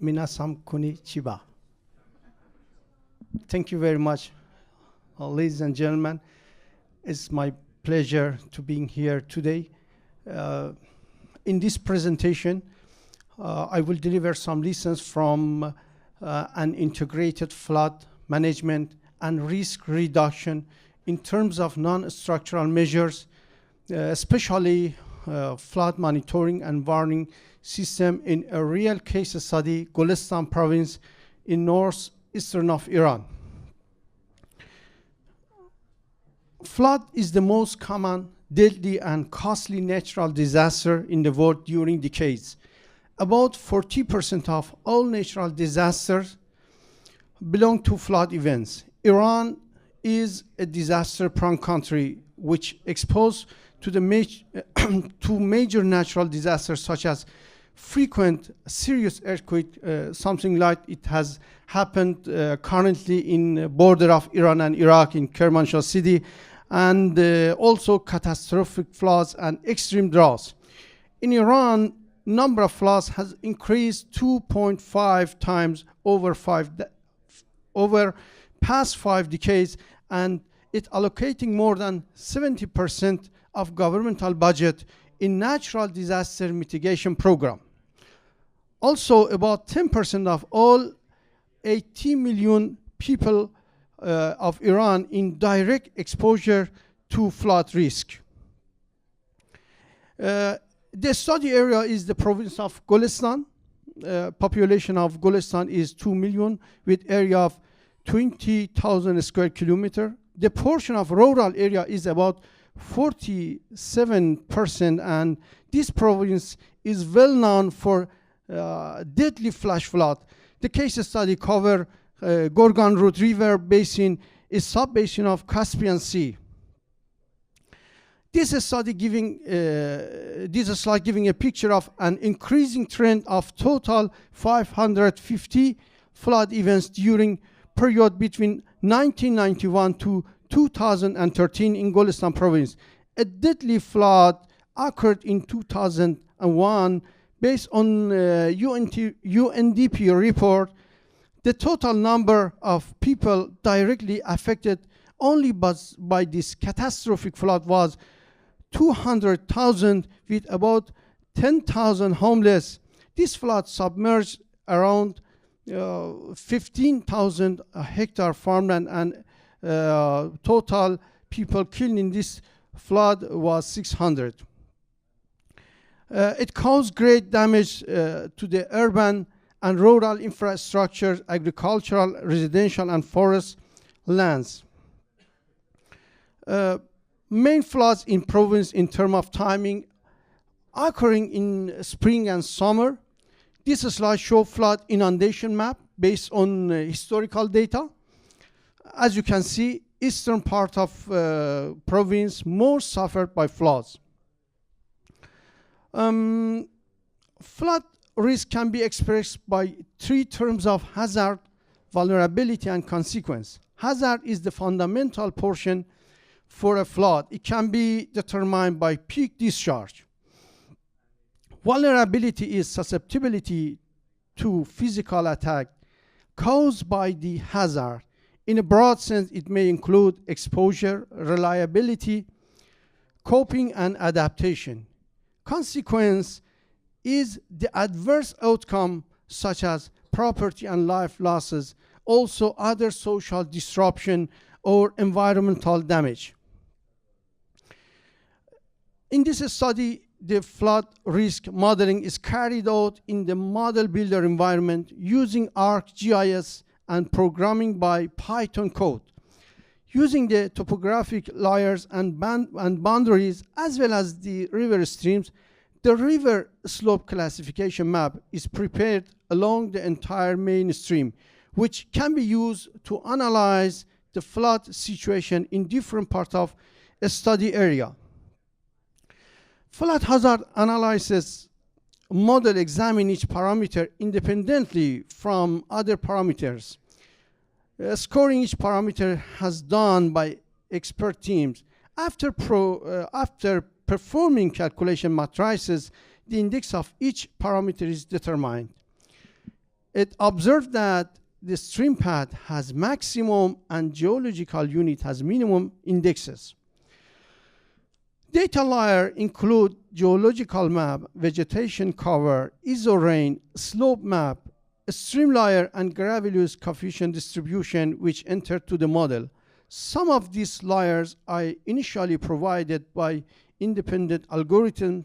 Minasan konnichiwa. Thank you very much, ladies and gentlemen. It's my pleasure to being here today. In this presentation, I will deliver some lessons from an integrated flood management and risk reduction in terms of non-structural measures, especially flood monitoring and warning system in a real case study, Golestan province in northeastern of Iran. Flood is the most common, deadly, and costly natural disaster in the world during decades. About 40% of all natural disasters belong to flood events. Iran is a disaster-prone country which exposed to the to major natural disasters such as frequent serious earthquake, something like it has happened currently in border of Iran and Iraq in Kermanshah city, and also catastrophic floods and extreme droughts. In Iran, number of floods has increased 2.5 times over past 5 decades, and it allocating more than 70% of governmental budget in natural disaster mitigation program. Also, about 10% of all 80 million people of Iran in direct exposure to flood risk. The study area is the province of Golestan. Population of Golestan is 2 million with area of 20,000 square kilometer. The portion of rural area is about 47%, and this province is well known for deadly flash flood. The case study cover Gorgan Root River basin, a sub-basin of Caspian Sea. This slide giving a picture of an increasing trend of total 550 flood events during period between 1991 to 2013 in Golestan province. A deadly flood occurred in 2001 based on UNDP report. The total number of people directly affected only by this catastrophic flood was 200,000 with about 10,000 homeless. This flood submerged around 15,000 hectare farmland, and total people killed in this flood was 600. It caused great damage to the urban and rural infrastructure, agricultural, residential, and forest lands. Main floods in province in terms of timing occurring in spring and summer. This slide shows flood inundation map based on historical data. As you can see, eastern part of province more suffered by floods. Flood risk can be expressed by 3 terms of hazard, vulnerability, and consequence. Hazard is the fundamental portion for a flood. It can be determined by peak discharge. Vulnerability is susceptibility to physical attack caused by the hazard. In a broad sense, it may include exposure, reliability, coping, and adaptation. Consequence is the adverse outcome such as property and life losses, also other social disruption or environmental damage. In this study, the flood risk modeling is carried out in the model builder environment using ArcGIS and programming by Python code. Using the topographic layers and boundaries as well as the river streams, the river slope classification map is prepared along the entire main stream, which can be used to analyze the flood situation in different parts of a study area. Flood hazard analysis model examine each parameter independently from other parameters. Scoring each parameter has done by expert teams. After performing calculation matrices, the index of each parameter is determined. It observed that the stream path has maximum and geological unit has minimum indexes. Data layer include geological map, vegetation cover, isorain, slope map, stream layer, and Gravelius coefficient distribution which entered to the model. Some of these layers are initially provided by independent algorithms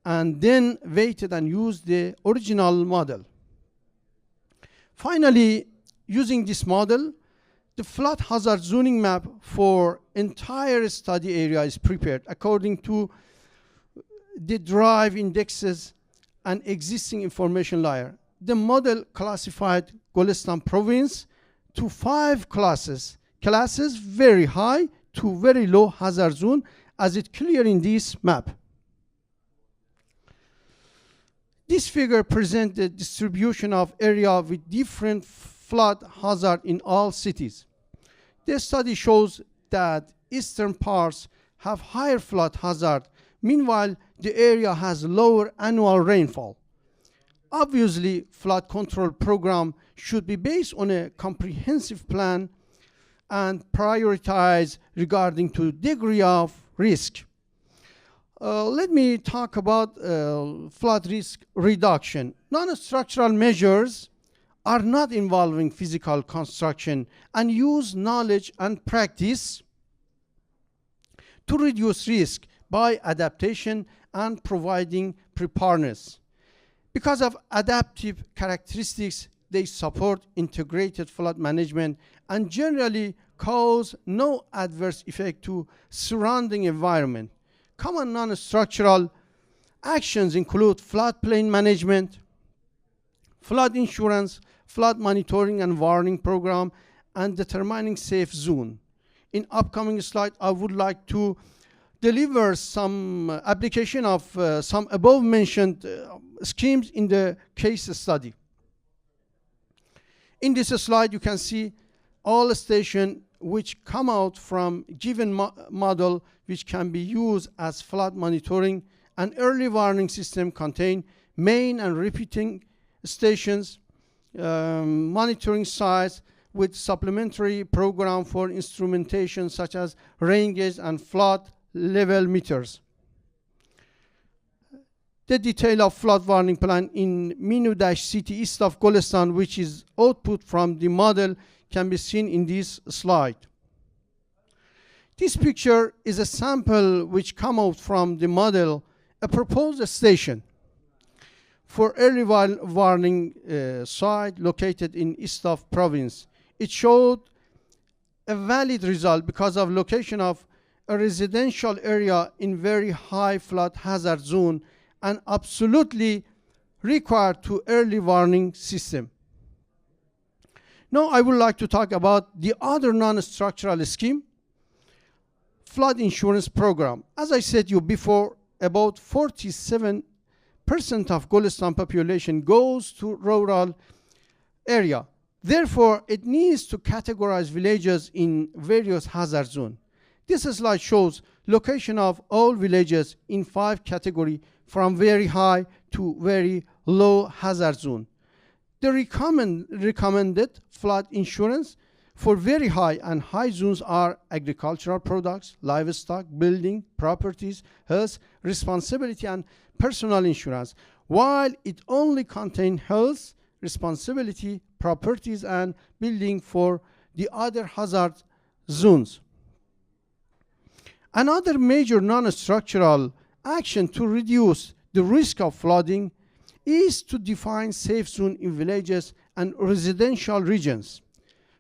and then weighted and used the original model. Finally, using this model, the flood hazard zoning map for entire study area is prepared according to the drive indexes and existing information layer. The model classified Golestan province to 5 classes very high to very low hazard zone, as it clear in this map. This figure presents the distribution of area with different flood hazard in all cities. The study shows that eastern parts have higher flood hazard, meanwhile the area has lower annual rainfall. Obviously, flood control program should be based on a comprehensive plan and prioritize regarding to degree of risk. Let me talk about flood risk reduction. Non-structural measures are not involving physical construction and use knowledge and practice to reduce risk by adaptation and providing preparedness. Because of adaptive characteristics, they support integrated flood management and generally cause no adverse effect to surrounding environment. Common non-structural actions include floodplain management, flood insurance, flood monitoring and warning program, and determining safe zone. In upcoming slide, I would like to deliver some application of some above mentioned schemes in the case study. In this slide, you can see all stations which come out from given model which can be used as flood monitoring and early warning system contain main and repeating stations, monitoring sites with supplementary program for instrumentation such as rain gauge and flood level meters. The detail of flood warning plan in Minu-City east of Golestan, which is output from the model, can be seen in this slide. This picture is a sample which come out from the model, a proposed station for early warning site located in east of province. It showed a valid result because of location of a residential area in very high flood hazard zone and absolutely required to early warning system. Now I would like to talk about the other non-structural scheme, flood insurance program. As I said you before, about 47% of Golestan population goes to rural area. Therefore, it needs to categorize villages in various hazard zones. This slide shows location of all villages in 5 categories from very high to very low hazard zone. The recommended flood insurance for very high and high zones are agricultural products, livestock, building, properties, health, responsibility, and personal insurance, while it only contains health, responsibility, properties, and building for the other hazard zones. Another major non-structural action to reduce the risk of flooding is to define safe zone in villages and residential regions.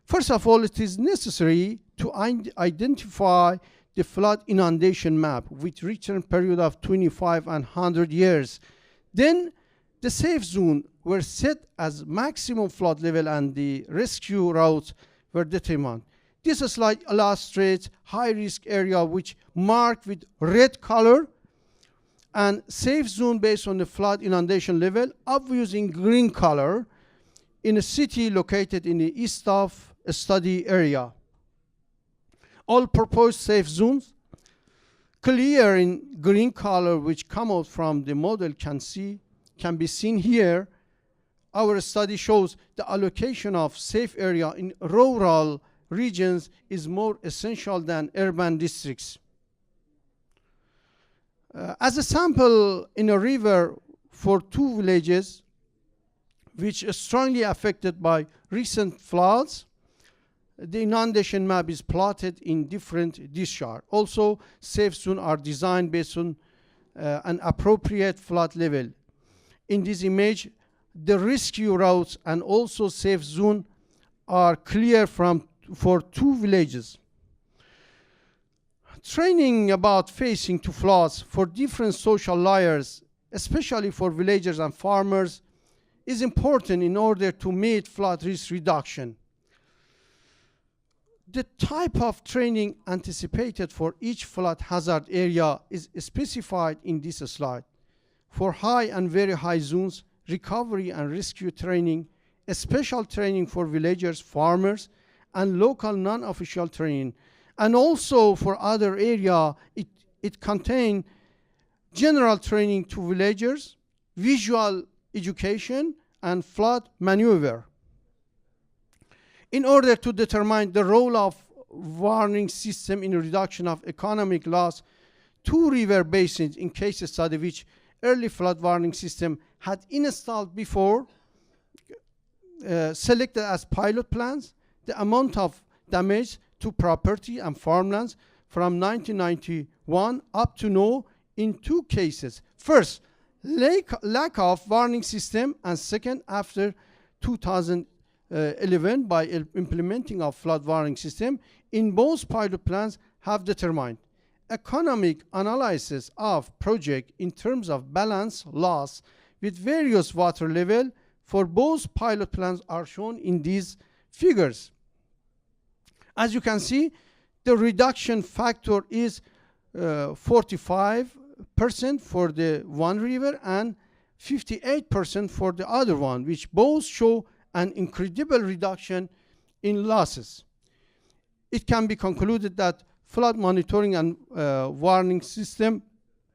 First of all, it is necessary to identify the flood inundation map with return period of 25 and 100 years. Then the safe zone were set as maximum flood level and the rescue routes were determined. This slide illustrates high-risk area which marked with red color and safe zone based on the flood inundation level, obvious in green color in a city located in the east of a study area. All proposed safe zones, clear in green color which come out from the model can be seen here, our study shows the allocation of safe area in rural regions is more essential than urban districts. As a sample, in a river for 2 villages which are strongly affected by recent floods, the inundation map is plotted in different discharge. Also, safe zones are designed based on an appropriate flood level. In this image, the rescue routes and also safe zone are clear for 2 villages. Training about facing to floods for different social layers, especially for villagers and farmers, is important in order to meet flood risk reduction. The type of training anticipated for each flood hazard area is specified in this slide. For high and very high zones, recovery and rescue training, special training for villagers, farmers, and local non-official training. And also for other area, it contains general training to villagers, visual education, and flood maneuver. In order to determine the role of warning system in reduction of economic loss, 2 river basins in case study which early flood warning system had installed before, selected as pilot plans, the amount of damage to property and farmlands from 1991 up to now in 2 cases. First, lack of warning system, and second, after 2011 by implementing of flood warning system in both pilot plans have determined economic analysis of project in terms of balance loss with various water level for both pilot plans are shown in these figures. As you can see, the reduction factor is 45% for the one river and 58% for the other one, which both show an incredible reduction in losses. It can be concluded that flood monitoring and warning system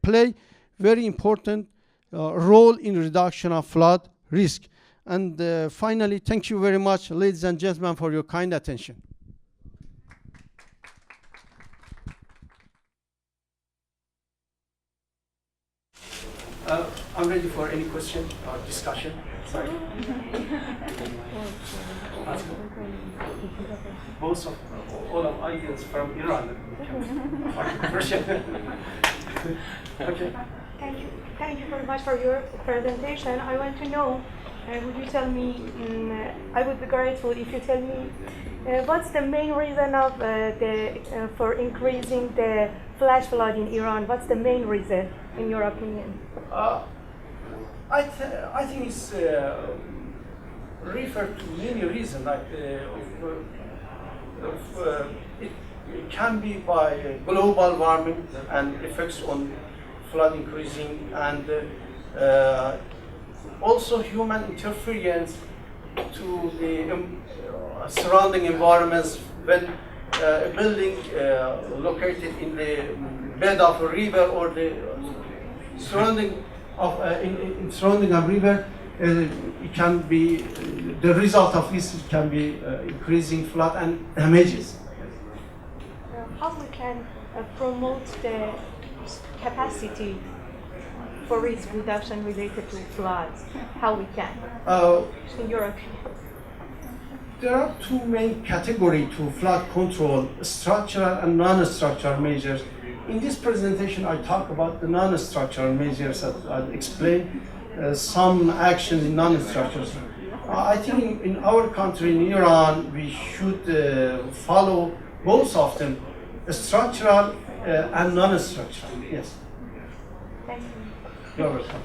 play very important role in reduction of flood risk. And finally, thank you very much, ladies and gentlemen, for your kind attention. I'm ready for any question or discussion. Sorry. Both of all of audience from Iran. Okay. Thank you very much for your presentation. I want to know, would you tell me, I would be grateful if you tell me what's the main reason of for increasing the flash flood in Iran? What's the main reason, in your opinion? I think it's referred to many reasons. Like it can be by global warming and effects on flood increasing, and also human interference to the surrounding environments. When a building located in the bed of a river or the surrounding of surrounding a river, it can be the result of this can be increasing flood and damages. How we can promote the capacity for risk reduction related to floods? How we can, in your opinion? There are 2 main categories to flood control: structural and non-structural measures. In this presentation, I talk about the non-structural measures. I'll explain some actions in non-structures. I think in our country, in Iran, we should follow both of them, structural and non-structural. Yes. Thank you. You're welcome.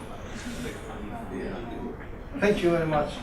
Thank you very much.